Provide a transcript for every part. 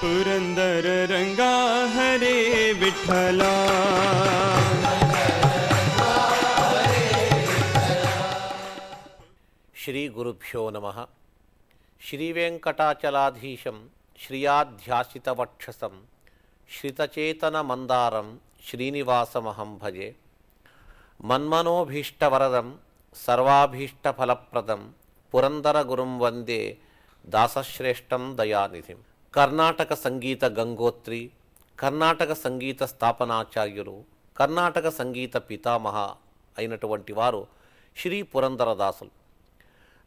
पुरंदर रंगा हरे विठ्ठला. श्री गुरुभ्यो नमः. श्री वेंकटाचलाधीशं श्रियाध्यासितवक्षसं श्रितचेतनमन्दारं श्रीनिवासमहं भजे. मन्मनोभीष्टवरदं सर्वाभीष्टफलप्रदं पुरंदरगुरुं वंदे दासश्रेष्ठं दयानिधिं. కర్ణాటక సంగీత గంగోత్రి, కర్ణాటక సంగీత స్థాపనాచార్యులు, కర్ణాటక సంగీత పితామహ అయినటువంటి వారు శ్రీ పురందరదాసులు.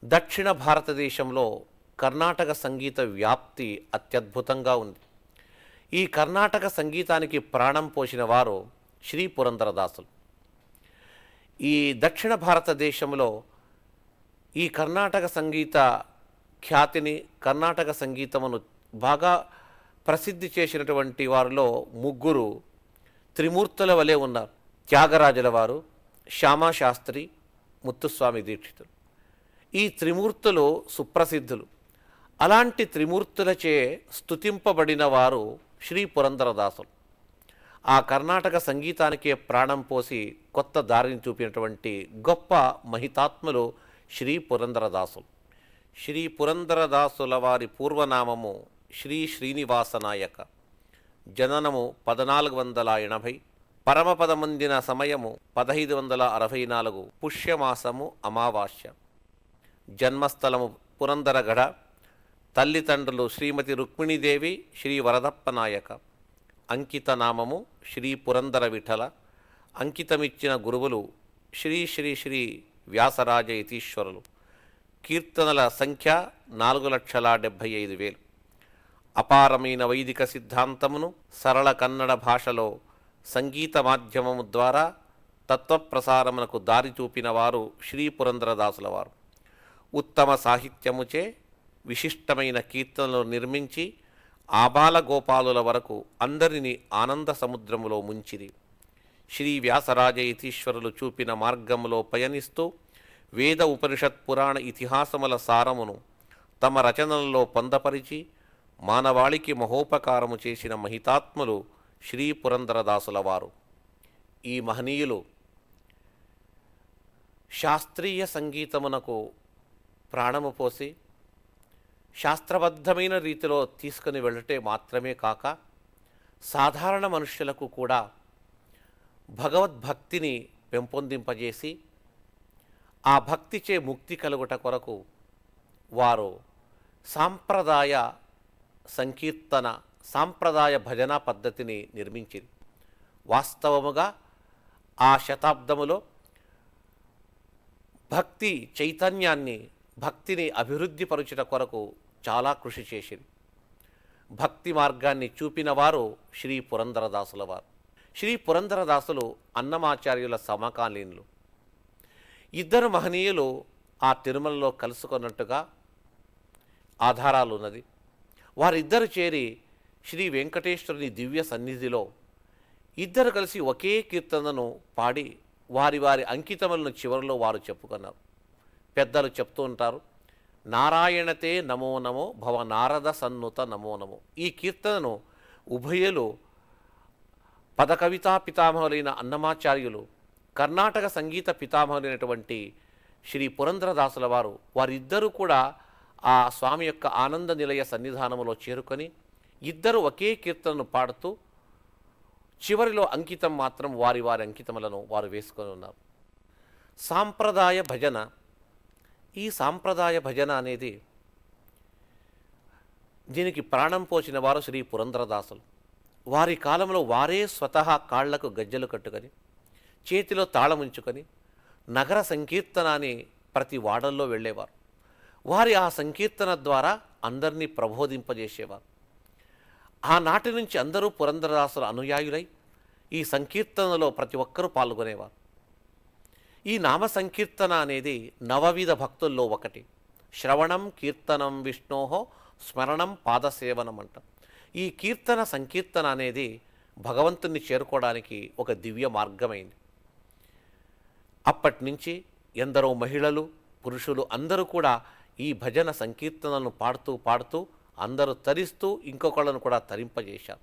దక్షిణ భారతదేశంలో కర్ణాటక సంగీత వ్యాప్తి అత్యద్భుతంగా ఉంది. ఈ కర్ణాటక సంగీతానికి ప్రాణం పోసిన వారు శ్రీ పురందరదాసులు. ఈ దక్షిణ భారతదేశంలో ఈ కర్ణాటక సంగీత ఖ్యాతిని, కర్ణాటక సంగీతమును బాగా ప్రసిద్ధి చేసినటువంటి వారిలో ముగ్గురు త్రిమూర్తుల వలె ఉన్నారు. త్యాగరాజుల వారు, శ్యామాశాస్త్రి, ముత్తుస్వామి దీక్షితులు. ఈ త్రిమూర్తులు సుప్రసిద్ధులు. అలాంటి త్రిమూర్తులచే స్తుతింపబడిన వారు శ్రీ పురందరదాసులు. ఆ కర్ణాటక సంగీతానికే ప్రాణం పోసి కొత్త దారిని చూపినటువంటి గొప్ప మహితాత్ములు శ్రీ పురందరదాసులు. శ్రీ పురందరదాసుల వారి పూర్వనామము శ్రీ శ్రీనివాస నాయక. జననము 1480, పరమపదముందిన సమయము 1564 పుష్యమాసము అమావాస్య. జన్మస్థలము పురందరగడ. తల్లిదండ్రులు శ్రీమతి రుక్మిణీదేవి, శ్రీ వరదప్ప నాయక. అంకిత నామము శ్రీ పురందర విఠల. అంకితమిచ్చిన గురువులు శ్రీ శ్రీ శ్రీ వ్యాసరాజ యతీశ్వరులు. కీర్తనల సంఖ్య 4,75,000. అపారమైన వైదిక సిద్ధాంతమును సరళ కన్నడ భాషలో సంగీత మాధ్యమము ద్వారా తత్వప్రసారమునకు దారి చూపిన వారు శ్రీ పురందరదాసుల వారు. ఉత్తమ సాహిత్యముచే విశిష్టమైన కీర్తనలు నిర్మించి ఆబాల గోపాలుల వరకు అందరినీ ఆనంద సముద్రములో ముంచిరి. శ్రీ వ్యాసరాజ యతీశ్వరులు చూపిన మార్గములో పయనిస్తూ వేద ఉపనిషత్ పురాణ ఇతిహాసముల సారమును తమ రచనలలో పొందపరిచి మానవాళికి మహోపకారము చేసిన మహితాత్ములు శ్రీ పురందరదాసుల వారు. ఈ మహనీయులు శాస్త్రీయ సంగీతమునకు ప్రాణము పోసి శాస్త్రబద్ధమైన రీతిలో తీసుకుని వెళ్ళటే మాత్రమే కాక సాధారణ మనుష్యులకు కూడా భగవద్భక్తిని పెంపొందింపజేసి ఆ భక్తిచే ముక్తి కలుగుట కొరకు వారు సాంప్రదాయ సంకీర్తన, సాంప్రదాయ భజన పద్ధతిని నిర్మించింది. వాస్తవముగా ఆ శతాబ్దములో భక్తి చైతన్యాన్ని, భక్తిని అభివృద్ధి పరుచుట కొరకు చాలా కృషి చేసింది. భక్తి మార్గాన్ని చూపిన వారు శ్రీ పురందరదాసుల వారు. శ్రీ పురందరదాసులు అన్నమాచార్యుల సమకాలీనులు. ఇద్దరు మహనీయులు ఆ తిరుమలలో కలుసుకున్నట్టుగా ఆధారాలు ఉన్నది. వారిద్దరు చేరి శ్రీ వెంకటేశ్వరుని దివ్య సన్నిధిలో ఇద్దరు కలిసి ఒకే కీర్తనను పాడి వారి వారి అంకితములను చివరిలో వారు చెప్పుకున్నారు. పెద్దలు చెప్తూ ఉంటారు, నారాయణతే నమో నమో భవ నారద సన్నుత నమో నమో. ఈ కీర్తనను ఉభయులు పదకవితా పితామహులైన అన్నమాచార్యులు, కర్ణాటక సంగీత పితామహులైనటువంటి శ్రీ పురందరదాసుల వారు, వారిద్దరూ కూడా ఆ స్వామి యొక్క ఆనంద నిలయ సన్నిధానములో చేరుకొని ఇద్దరు ఒకే కీర్తనను పాడుతూ చివరిలో అంకితం మాత్రం వారి వారి అంకితములను వారు వేసుకొని ఉన్నారు. సాంప్రదాయ భజన. ఈ సాంప్రదాయ భజన అనేది దీనికి ప్రాణం పోసిన వారు శ్రీ పురందరదాసులు. వారి కాలంలో వారే స్వతహా కాళ్లకు గజ్జలు కట్టుకొని చేతిలో తాళముంచుకొని నగర సంకీర్తన అని ప్రతి వాడల్లో వెళ్ళేవారు. వారి ఆ సంకీర్తన ద్వారా అందరినీ ప్రబోధింపజేసేవారు. ఆనాటి నుంచి అందరూ పురందరదాసుల అనుయాయులై ఈ సంకీర్తనలో ప్రతి ఒక్కరూ పాల్గొనేవారు. ఈ నామ సంకీర్తన అనేది నవవిధ భక్తుల్లో ఒకటి. శ్రవణం కీర్తనం విష్ణోహో స్మరణం పాదసేవనం అంట. ఈ కీర్తన సంకీర్తన అనేది భగవంతుని చేరుకోవడానికి ఒక దివ్య మార్గమైంది. అప్పటి నుంచి ఎందరో మహిళలు, పురుషులు అందరూ కూడా ఈ భజన సంకీర్తనలను పాడుతూ పాడుతూ అందరూ తరిస్తూ ఇంకొకళ్ళను కూడా తరింపజేశారు.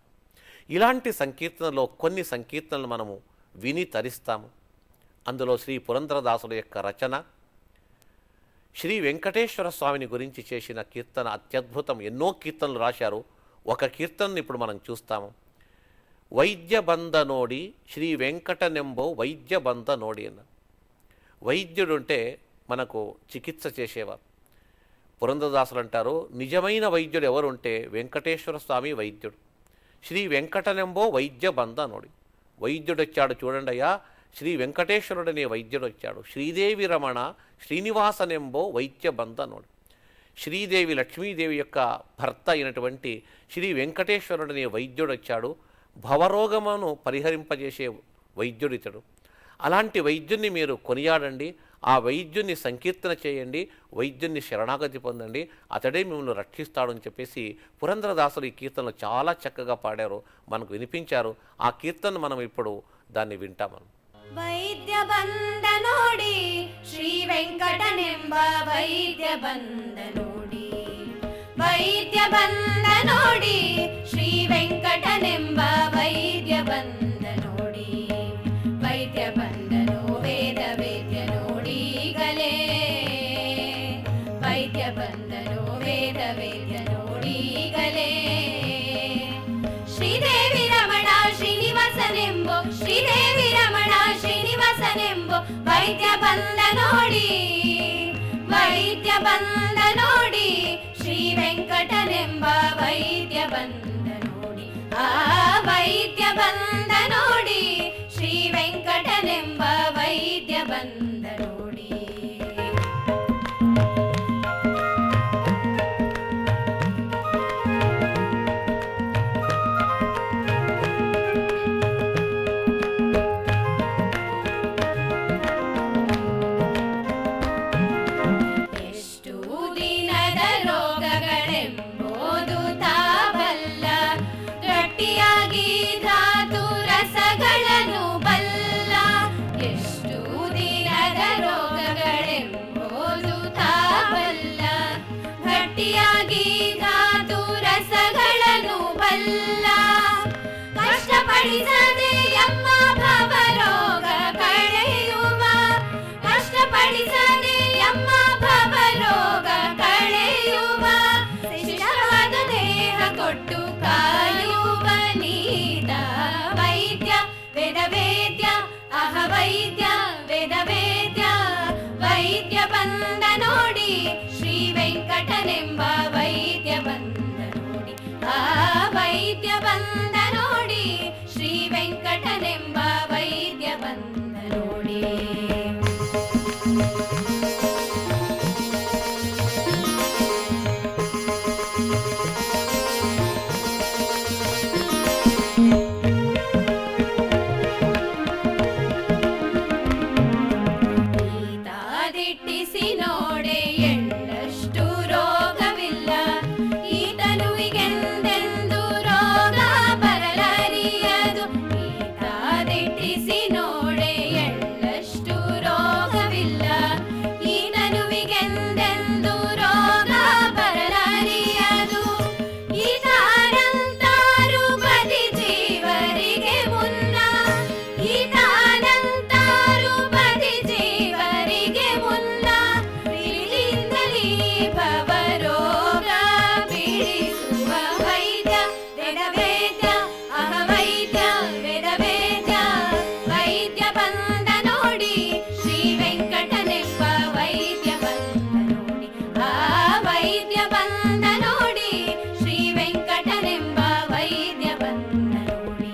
ఇలాంటి సంకీర్తనలో కొన్ని సంకీర్తనలు మనము విని తరిస్తాము. అందులో శ్రీ పురంధరదాసుల యొక్క రచన, శ్రీ వెంకటేశ్వర స్వామిని గురించి చేసిన కీర్తన అత్యద్భుతం. ఎన్నో కీర్తనలు రాశారు. ఒక కీర్తనను ఇప్పుడు మనం చూస్తాము. వైద్యబంధ నోడి శ్రీ వెంకటనెంబో వైద్యబంధ నోడి అన్న. వైద్యుడు అంటే మనకు చికిత్స చేసేవారు. పురంధరదాసులు అంటారు, నిజమైన వైద్యుడు ఎవరు ఉంటే వెంకటేశ్వర స్వామి వైద్యుడు. శ్రీ వెంకటనెంబో వైద్యబంధ నోడి. వైద్యుడు వచ్చాడు చూడండి అయ్యా, శ్రీ వెంకటేశ్వరుడనే వైద్యుడు వచ్చాడు. శ్రీదేవి రమణ శ్రీనివాసనెంబో వైద్యబంధ నోడి. శ్రీదేవి లక్ష్మీదేవి యొక్క భర్త అయినటువంటి శ్రీ వెంకటేశ్వరుడనే వైద్యుడు వచ్చాడు. భవరోగమును పరిహరింపజేసే వైద్యుడితడు. అలాంటి వైద్యున్ని మీరు కొనియాడండి, ఆ వైద్యున్ని సంకీర్తన చేయండి, వైద్యున్ని శరణాగతి పొందండి, అతడే మిమ్మల్ని రక్షిస్తాడని చెప్పేసి పురంధరదాసులు ఈ కీర్తనలు చాలా చక్కగా పాడారు, మనకు వినిపించారు. ఆ కీర్తన మనం ఇప్పుడు దాన్ని వింటాం. వైద్య బంధనోడి శ్రీ వెంకటనెంబ వైద్య బంధనోడి, వైద్య బంధనోడి శ్రీ వెంకటనెంబ వైద్య బంధనోడి, వైద్య బంధನೋ ವೇದ ವೇದ್ಯ ನೋಡಿಗಲೇ, ವೈದ್ಯ ಬಂಧನೋ ವೇದ ವೇದ್ಯ ನೋಡಿಗಲೇ. ಶ್ರೀದೇವಿ ರಮಣ ಶ್ರೀನಿವಾಸನೆಂಬೋ, ಶ್ರೀದೇವಿ ರಮಣ ಶ್ರೀನಿವಾಸನೆಂಬೋ ವೈದ್ಯ ಬಂಧ ನೋಡಿ, ವೈದ್ಯ ಬಂಧ ನೋಡಿ ಶ್ರೀ ವೆಂಕಟನೆಂಬ ವೈದ್ಯ ಬಂಧ ನೋಡಿ, ಆ ವೈದ್ಯ ಬಂಧ ನೋಡಿ ಶ್ರೀ ವೆಂಕಟನೆಂಬ ವೈದ್ಯ ಬಂಧ ನೋಡಿ. ಎಷ್ಟು ದಿನದ ರೋಗಗಳೆಂಬುದು ತಾಬಲ್ಲ, ಗಟ್ಟಿಯಾಗಿ ಧಾತು ರಸಗಳನ್ನು ಬಲ್ಲ. ಎಷ್ಟು ದಿನದ ರೋಗಗಳೆಂಬುದು ತಾಬಲ್ಲ, ಗಟ್ಟಿಯಾಗಿ ಧಾತು ರಸಗಳನ್ನು ಬಲ್ಲ. ಕಷ್ಟಪಡಿಸದೆ ಎಮ್ಮ ಭವರೋಗ ಕಳೆಯುವ, ಕಷ್ಟಪಡಿಸದೆ ಎಮ್ಮ ಭವರೋಗ ಕಳೆಯುವ, ಶಿಷ್ಟವಾದ ದೇಹ ಕೊಟ್ಟು ಕಾಯುವ ನೀತ ವೈದ್ಯ ವೇದ ವೇದ್ಯ, ಅಹ ವೈದ್ಯ ವೇದ ವೇದ್ಯ. ವೈದ್ಯ ಬಂಧ ನೋಡಿ ಶ್ರೀ ವೆಂಕಟನೆಂಬ ವೈದ್ಯ ಬಂಧ ನೋಡಿ, ಆ ವೈದ್ಯ ಬಂಧ ನೋಡಿ ಶ್ರೀ ವೆಂಕಟನೆಂಬ ವೈದ್ಯ ಬಂಧ ನೋಡಿ. ಈತಾದಿಟ್ಟಿಸಿ ನೋಡೆ ಎಳ್ಳಷ್ಟು ರೋಗವಿಲ್ಲ, ಈತನುವಿಗೆಂದೆಂದು ರೋಗ ಬರಲಾರಿಯದು. ಈತಾದಿಟ್ಟಿಸಿ ನೋಡೆ ಎಳ್ಳಷ್ಟು ರೋಗವಿಲ್ಲ, ಈತನುವಿಗೆಂದೆಂದು ರೋಗ ಬರಲಾರಿಯದು. ಈತಾನಂತಾರು ಬದಿ ಜೀವರಿಗೆ ಮುನ್ನ, ಈತಾನಂತಾರು ಬದಿ ಜೀವರಿಗೆ ಮುನ್ನ, ಪ್ರೀತಿಯಿಂದಲೀ ಭವರೋಗ ಬಿಡಿಸುವ ವೈದ್ಯ ವೇದ ವೇದ್ಯ, ಅಹ ವೈದ್ಯ ವೇದ ವೇದ್ಯ. ವೈದ್ಯ ಬಂಧ ನೋಡಿ ಶ್ರೀ ವೆಂಕಟನೆಂಬ ವೈದ್ಯ ಬಂಧ ನೋಡಿ, ಆ ವೈದ್ಯ ಬಂಧ ನೋಡಿ ಶ್ರೀ ವೆಂಕಟನೆಂಬ ವೈದ್ಯ ಬಂಧ ನೋಡಿ.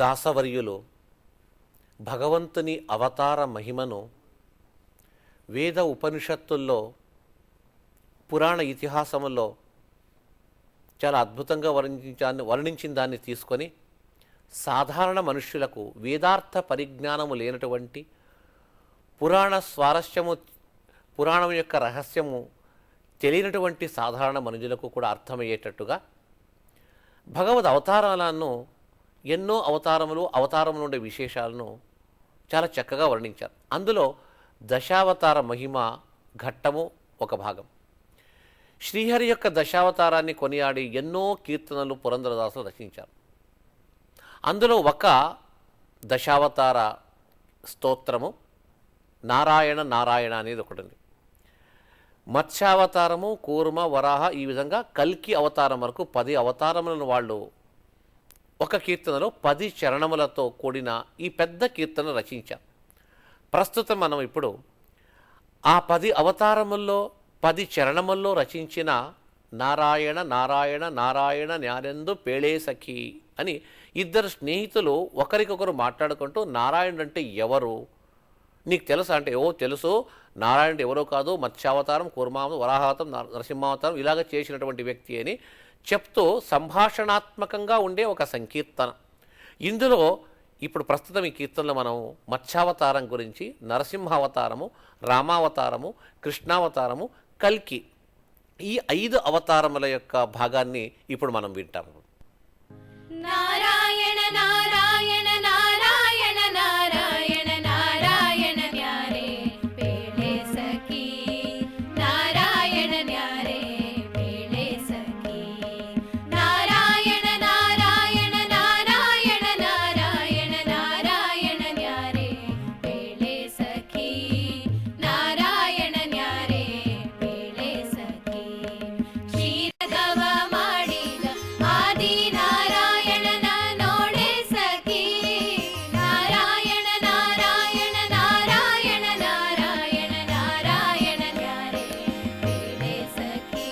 దాసవర్యులు భగవంతుని అవతార మహిమను వేద ఉపనిషత్తుల్లో పురాణ ఇతిహాసముల్లో చాలా అద్భుతంగా వర్ణించిన దాన్ని తీసుకొని సాధారణ మనుష్యులకు వేదార్థ పరిజ్ఞానము లేనటువంటి పురాణం యొక్క రహస్యము తెలియనటువంటి సాధారణ మనుషులకు కూడా అర్థమయ్యేటట్టుగా భగవద్ అవతారాలను ఎన్నో అవతారములు ఉండే విశేషాలను చాలా చక్కగా వర్ణించారు. అందులో దశావతార మహిమ ఘట్టము ఒక భాగం. శ్రీహరి యొక్క దశావతారాన్ని కొనియాడి ఎన్నో కీర్తనలు పురంధరదాసులు రచించారు. అందులో ఒక దశావతార స్తోత్రము నారాయణ నారాయణ అనేది ఒకటి ఉంది. మత్స్యావతారము, కూర్మ, వరాహ, ఈ విధంగా కల్కి అవతారం వరకు 10 అవతారములను వాళ్ళు ఒక కీర్తనలో 10 చరణములతో కూడిన ఈ పెద్ద కీర్తన రచించారు. ప్రస్తుతం మనం ఇప్పుడు ఆ 10 అవతారముల్లో 10 చరణముల్లో రచించిన నారాయణ నారాయణ నారాయణ న్యారెందు పేళే సఖి అని ఇద్దరు స్నేహితులు ఒకరికొకరు మాట్లాడుకుంటూ నారాయణుడు అంటే ఎవరు నీకు తెలుసా అంటే, ఓ తెలుసు, నారాయణుడు ఎవరో కాదు, మత్స్యావతారం, కూర్మావతారం, వరాహావతారం, నరసింహావతారం ఇలాగ చేసినటువంటి వ్యక్తి అని చెప్తూ సంభాషణాత్మకంగా ఉండే ఒక సంకీర్తన. ఇందులో ఇప్పుడు ప్రస్తుతం ఈ కీర్తనలో మనం మత్స్యావతారం గురించి, నరసింహావతారము, రామావతారము, కృష్ణావతారము, కల్కి ఈ 5 అవతారముల యొక్క భాగాన్ని ఇప్పుడు మనం వింటాము. నారాయణ నారాయణ నారాయణ నారాయణ నారాయణ న్యారే పేళే సఖీ నారాయణ న్యారే పేళే సఖీ నారాయణ నారాయణ నారాయణ నారాయణ నారాయణ న్యారే పేళే సఖీ నారాయణ న్యారే పేళే సఖీ ಕ್ಷೀರಗವ ಮಾಡಿದ ಆದಿ ನಾರಾಯಣನ ನೋಡೆ ಸಖಿ ನಾರಾಯಣ ನಾರಾಯಣ ನಾರಾಯಣ ನಾರಾಯಣ ನಾರಾಯಣ ನ್ಯಾರೆ ಬೇಳೆ ಸಖಿ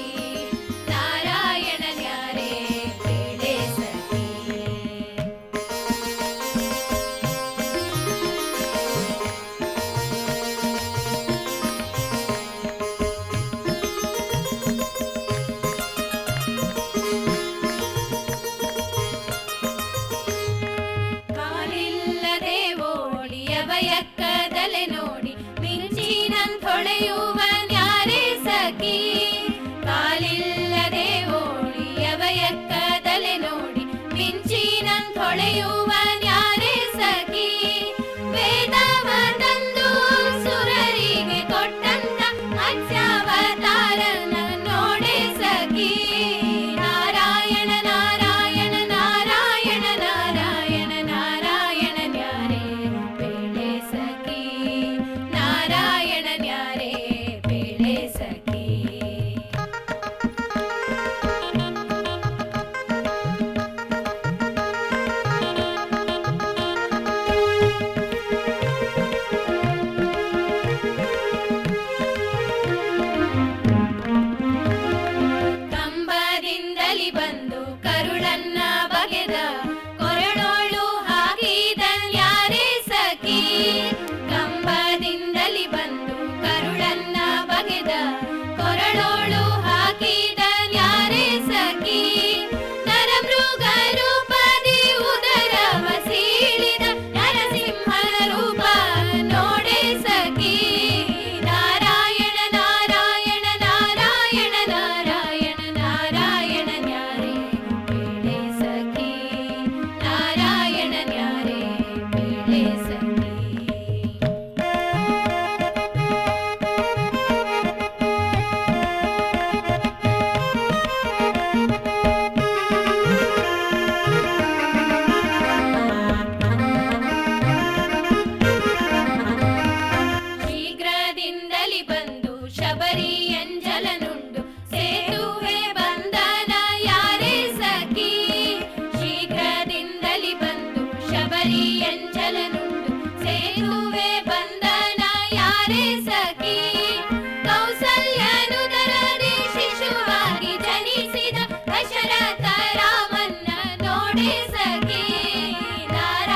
ನಾರಾಯಣ ನ್ಯಾರೆ ಬೇಳೆ ಸಖಿ ಕಾಲಿಲ್ಲದೆ ಓಡಿಯ ಬಯಕ್ಕದಲೆ ನೋಡಿ ಮಿಂಚಿನಂತೊಳೆಯುವ ನ್ಯಾರೆ ಸಖಿ ಕಾಲಿಲ್ಲದೆ ಓಡಿಯ ಬಯಕ್ಕದಲೆ ನೋಡಿ ಮಿಂಚಿನಂತೊಳೆಯುವ ನ್ಯಾರೆ ಸಖಿ ವೇದವ ತಂದು ಸುರರಿಗೆ ಕೊಟ್ಟಂತ ಮತ್ಸ್ಯಾವತಾರನ ನೋಡೆ ಸಖಿ ನಾರಾಯಣ ನಾರಾಯಣ ನಾರಾಯಣ ನಾರಾಯಣ ನಾರಾಯಣ ನ್ಯಾರೆ ಬೇಳೆ ಸಖಿ ನಾರಾಯಣ ನ್ಯಾರೆ ಬೇಳೆ ಸಖಿ ಕಂಬದಿಂದಲಿ ಬಂದು ಕರುಳನ್ನ ಬಗೆದ ಕೊರಳೋಳು ಹಾಕಿದ ನ್ಯಾರೆ ಸಖಿ ಕಂಬದಿಂದಲಿ ಬಂದು ಕರುಳನ್ನ ಬಗೆದ ಕೊರಳೋಳು ಹಾಕಿದ ನ್ಯಾರೆ ಸಖಿ ನರಮೃಗ ರೂಪದಿ ಉದರವ ಸೀಳಿದ ನರಸಿಂಹನ ರೂಪ ನೋಡೆ ಸಖಿ ನಾರಾಯಣ ನಾರಾಯಣ ನಾರಾಯಣ ನಾರಾಯಣ ನಾರಾಯಣ ನ್ಯಾರೆ ಬೇಳೆ ಸಖಿ ನಾರಾಯಣ ನ್ಯಾರೆ ಬೇಳೆ ಸಖಿ ಶೀಘ್ರದಿಂದಲಿ ಬಂದು ಶಬರಿ ಅಂಜಲನುಂಡು ಸೇತುವೆ ಬಂಧನ ಯಾರೇ ಸಖಿ ಶೀಘ್ರದಿಂದಲಿ ಬಂದು ಶಬರಿ ಅಂಜಲನುಂಡು ಸೇತುವೆ ಬಂಧನ ಯಾರೇ ಸಖಿ ಕೌಸಲ್ಯನುದರದಿ ಶಿಶುವಾಗಿ ಜನಿಸಿದ ದಶರಥ ರಾಮನ್ನ ನೋಡೆ ಸಖಿ ನಾರಾಯಣ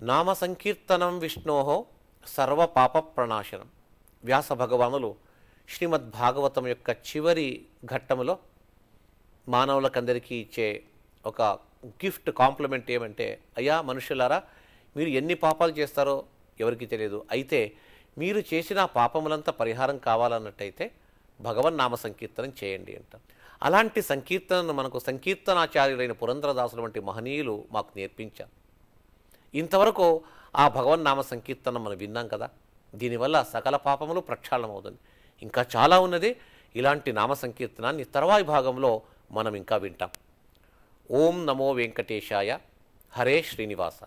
నామ సంకీర్తనం విష్ణోహో సర్వ పాప ప్రణాశనం. వ్యాస భగవానులు శ్రీమద్ భాగవతం యొక్క చివరి ఘట్టములో మానవులకందరికీ ఇచ్చే ఒక గిఫ్ట్ కాంప్లిమెంట్ ఏమంటే, అయ్యా మనుషులారా, మీరు ఎన్ని పాపాలు చేస్తారో ఎవరికి తెలియదు, అయితే మీరు చేసిన పాపములంతా పరిహారం కావాలన్నట్టయితే భగవన్నామ సంకీర్తనం చేయండి అంట. అలాంటి సంకీర్తనను మనకు సంకీర్తనాచార్యులైన పురంధరదాసులు వంటి మహనీయులు మాకు నేర్పించారు. ఇంతవరకు ఆ భగవన్నామ సంకీర్తనం మనం విన్నాం కదా, దీనివల్ల సకల పాపములు ప్రక్షాళనమవుతుంది. ఇంకా చాలా ఉన్నది. ఇలాంటి నామ సంకీర్తనాన్ని తర్వాయి భాగంలో మనం ఇంకా వింటాం. ఓం నమో వెంకటేశాయ. హరే శ్రీనివాస.